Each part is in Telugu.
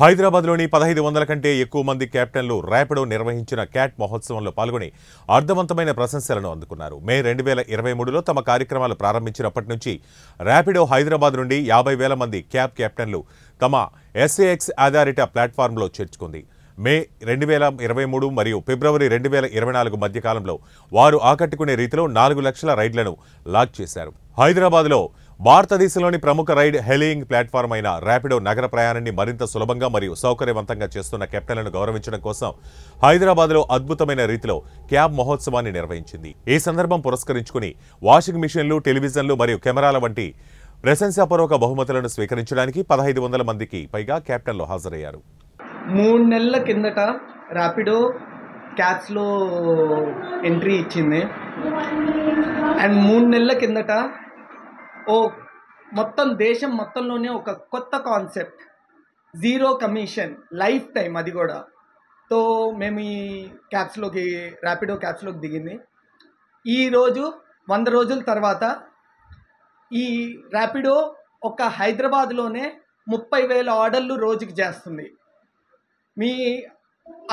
హైదరాబాద్లోని 1500 కంటే ఎక్కువ మంది కెప్టెన్లు ర్యాపిడో నిర్వహించిన క్యాట్ మహోత్సవంలో పాల్గొని అర్థవంతమైన ప్రశంసలను అందుకున్నారు. మే 2023లో తమ కార్యక్రమాలు ప్రారంభించినప్పటి నుంచి ర్యాపిడో హైదరాబాద్ నుండి 50,000 మంది కెప్టెన్లు తమ ఎస్ఏఎక్స్ ఆధారిత ప్లాట్ఫామ్లో చేర్చుకుంది. మే 2023 మరియు ఫిబ్రవరి 2024 మధ్య కాలంలో వారు ఆకట్టుకునే రీతిలో 4 లక్షల రైడ్లను లాంచ్ చేశారు. హైదరాబాద్లో భారతదేశంలోని ప్రముఖ రైడ్ హెయిలింగ్ ప్లాట్ఫామ్ అయిన ర్యాపిడో నగర ప్రయాణాన్ని మరింత సులభంగా మరియు సౌకర్యవంతంగా చేస్తున్న కెప్టెన్లను గౌరవించడం కోసం హైదరాబాద్లో అద్భుతమైన రీతిలో క్యాబ్ మహోత్సవాన్ని నిర్వహించింది. ఈ సందర్భం పురస్కరించుకుని వాషింగ్ మిషన్లు, టెలివిజన్లు మరియు కెమెరాల వంటి ప్రశంసాపూర్వక బహుమతులను స్వీకరించడానికి 1500 మందికి పైగా కెప్టెన్లు హాజరయ్యారు. 3 నెలల కిందట ర్యాపిడో క్యాబ్స్లో ఎంట్రీ ఇచ్చింది. అండ్ 3 నెలల కిందట మొత్తం దేశం మొత్తంలోనే ఒక కొత్త concept, zero commission, life time, అది కూడా తో మేము ఈ ర్యాపిడో క్యాబ్స్లోకి దిగింది. ఈరోజు 100 రోజుల తర్వాత ఈ ర్యాపిడో ఒక హైదరాబాద్లోనే 30,000 ఆర్డర్లు రోజుకి చేస్తుంది. మీ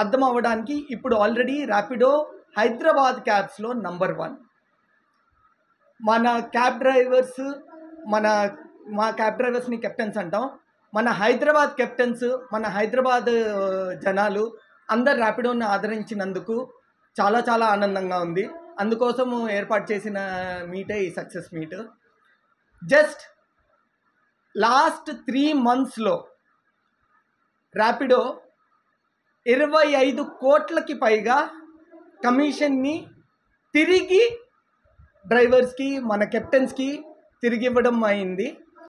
అర్థం అవ్వడానికి ఇప్పుడు ఆల్రెడీ ర్యాపిడో హైదరాబాద్ క్యాబ్స్లో నంబర్ 1. మన క్యాబ్ డ్రైవర్స్, మా క్యాబ్ డ్రైవర్స్ని కెప్టెన్స్ అంటాం. మన హైదరాబాద్ కెప్టెన్స్, మన హైదరాబాద్ జనాలు అందరు ర్యాపిడోని ఆదరించినందుకు చాలా చాలా ఆనందంగా ఉంది. అందుకోసం ఏర్పాటు చేసిన మీటే ఈ సక్సెస్ మీట్. జస్ట్ లాస్ట్ 3 monthsలో ర్యాపిడో 25 కోట్లకి పైగా కమిషన్ని తిరిగి డ్రైవర్స్కి, మన కెప్టెన్స్కి తిరిగి ఇవ్వడం అయింది.